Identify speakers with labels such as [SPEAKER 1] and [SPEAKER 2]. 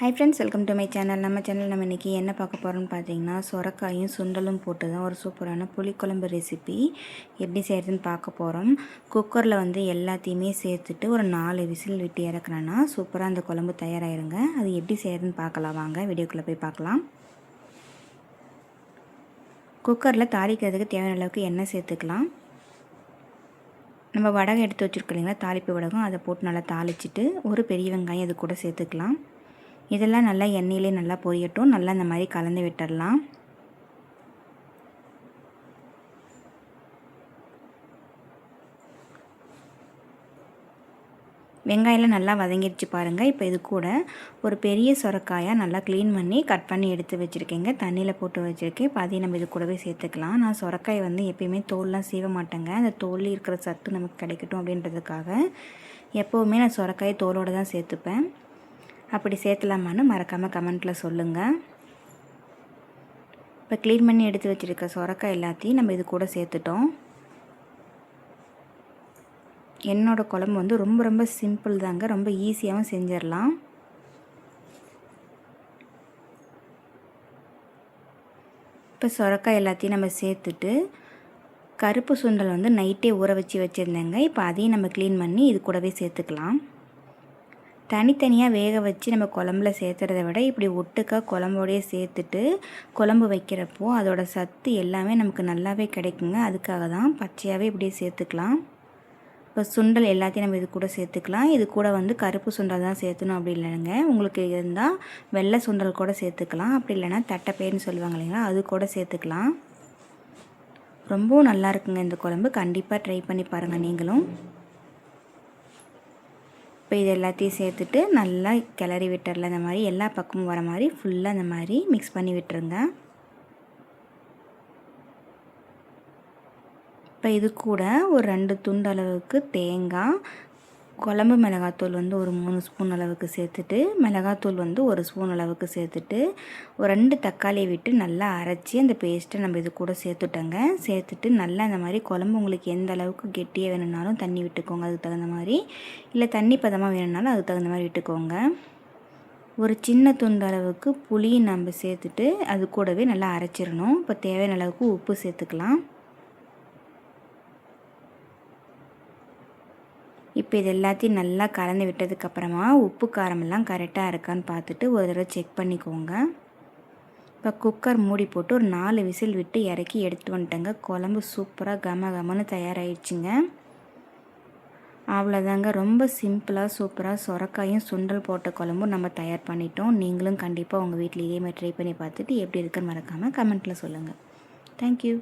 [SPEAKER 1] Hi friends, welcome to my channel. நம்ம இன்றைக்கி என்ன பார்க்க போகிறோம்னு பார்த்தீங்கன்னா, சொரக்காயும் சுண்டலும் போட்டு தான் ஒரு சூப்பரான புளிக்குழம்பு ரெசிபி எப்படி செய்கிறதுன்னு பார்க்க போகிறோம். குக்கரில் எல்லாத்தையுமே சேர்த்துட்டு ஒரு 4 விசில் விட்டு இறக்குனேன்னா சூப்பராக அந்த குழம்பு தயாராகிருங்க. அது எப்படி செய்கிறதுன்னு பார்க்கலாம் வாங்க, வீடியோக்குள்ளே போய் பார்க்கலாம். குக்கரில் தாளிக்கிறதுக்கு தேவையான அளவுக்கு எண்ணெய் சேர்த்துக்கலாம். நம்ம வடகம் எடுத்து வச்சுருக்கோம் இல்லைங்களா, தாளிப்பு வடகம், அதை போட்டு நல்லா தாளிச்சிட்டு ஒரு பெரிய வெங்காயம் அது கூட சேர்த்துக்கலாம். இதெல்லாம் நல்லா எண்ணெயிலே நல்லா பொரியட்டும். நல்லா இந்த மாதிரி கலந்து விட்டுடலாம். வெங்காயம்லாம் நல்லா வதங்கிடுச்சு பாருங்கள். இப்போ இது கூட ஒரு பெரிய சொரக்காயாக நல்லா க்ளீன் பண்ணி கட் பண்ணி எடுத்து வச்சுருக்கேங்க. தண்ணியில் போட்டு வச்சுருக்கேன். இப்போ அதையும் நம்ம இது கூடவே சேர்த்துக்கலாம். நான் சொரக்காயை எப்பயுமே தோல்லாம் சீவ மாட்டேங்க. அந்த தோலில் இருக்கிற சத்து நமக்கு கிடைக்கட்டும் அப்படின்றதுக்காக எப்போவுமே நான் சொரக்காயை தோலோடு தான் சேர்த்துப்பேன். அப்படி சேர்த்தலாமான்னு மறக்காமல் கமெண்ட்டில் சொல்லுங்கள். இப்போ க்ளீன் பண்ணி எடுத்து வச்சுருக்க சொரக்காய் எல்லாத்தையும் நம்ம இது கூட சேர்த்துட்டோம். என்னோடய குழம்பு ரொம்ப ரொம்ப சிம்பிள் தாங்க, ரொம்ப ஈஸியாகவும் செஞ்சிடலாம். இப்போ சொரக்காய் எல்லாத்தையும் நம்ம சேர்த்துட்டு கருப்பு சுண்டல் நைட்டே ஊற வச்சு வச்சுருந்தேங்க. இப்போ அதையும் நம்ம க்ளீன் பண்ணி இது கூடவே சேர்த்துக்கலாம். தனித்தனியாக வேக வச்சு நம்ம குழம்புல சேர்த்துறத விட இப்படி ஒட்டுக்கா குழம்போடையே சேர்த்துட்டு குழம்பு வைக்கிறப்போ அதோட சத்து எல்லாமே நமக்கு நல்லாவே கிடைக்குங்க. அதுக்காக தான் பச்சையாகவே இப்படியே சேர்த்துக்கலாம். இப்போ சுண்டல் எல்லாத்தையும் நம்ம இது கூட சேர்த்துக்கலாம். இது கூட கருப்பு சுண்டல் தான் சேர்த்துணும் அப்படி இல்லைங்க. உங்களுக்கு இருந்தால் வெள்ளை சுண்டல் கூட சேர்த்துக்கலாம். அப்படி இல்லைன்னா தட்டைப்பயிர்னு சொல்லுவாங்க இல்லைங்களா, அது கூட சேர்த்துக்கலாம். ரொம்பவும் நல்லா இருக்குங்க இந்த குழம்பு. கண்டிப்பாக ட்ரை பண்ணி பாருங்கள் நீங்களும். இப்போ இது எல்லாத்தையும் சேர்த்துட்டு நல்லா கிளறி விட்டுறல. இந்த மாதிரி எல்லா பக்கமும் வர மாதிரி ஃபுல்லாக இந்த மாதிரி மிக்ஸ் பண்ணி விட்டுருங்க. இப்போ இது கூட ஒரு 2 துண்டு அளவுக்கு தேங்காய், குழம்பு மிளகாத்தூள் ஒரு 3 ஸ்பூன் அளவுக்கு சேர்த்துட்டு, மிளகாத்தூள் 1 ஸ்பூன் அளவுக்கு சேர்த்துட்டு, ஒரு 2 தக்காளியை விட்டு நல்லா அரைச்சி அந்த பேஸ்ட்டை நம்ம இது கூட சேர்த்துட்டோங்க. சேர்த்துட்டு நல்லா இந்த மாதிரி குழம்பு உங்களுக்கு எந்த அளவுக்கு கெட்டியாக வேணும்னாலும் தண்ணி விட்டுக்கோங்க, அதுக்கு தகுந்த மாதிரி. இல்லை தண்ணி பதமாக வேணும்னாலும் அதுக்கு தகுந்த மாதிரி விட்டுக்கோங்க. ஒரு சின்ன துண்டு அளவுக்கு புளியை நம்ம சேர்த்துட்டு அது கூடவே நல்லா அரைச்சிடணும். இப்போ தேவையான அளவுக்கு உப்பு சேர்த்துக்கலாம். இப்போ இது எல்லாத்தையும் நல்லா கலந்து விட்டதுக்கப்புறமா உப்பு காரமெல்லாம் கரெக்டாக இருக்கான்னு பார்த்துட்டு ஒரு தடவை செக் பண்ணிக்கோங்க. இப்போ குக்கர் மூடி போட்டு ஒரு 4 விசில் விட்டு இறக்கி எடுத்து வந்துட்டேங்க. குழம்பு சூப்பராக கமன்னு தயாராகிடுச்சிங்க. அவ்வளோதாங்க, ரொம்ப சிம்பிளாக சூப்பராக சொரக்காயும் சுண்டல் போட்ட குழம்பும் நம்ம தயார் பண்ணிட்டோம். நீங்களும் கண்டிப்பாக உங்கள் வீட்டில் இதே மாதிரி ட்ரை பண்ணி பார்த்துட்டு எப்படி இருக்குன்னு மறக்காமல் கமெண்ட்டில் சொல்லுங்கள். தேங்க்யூ.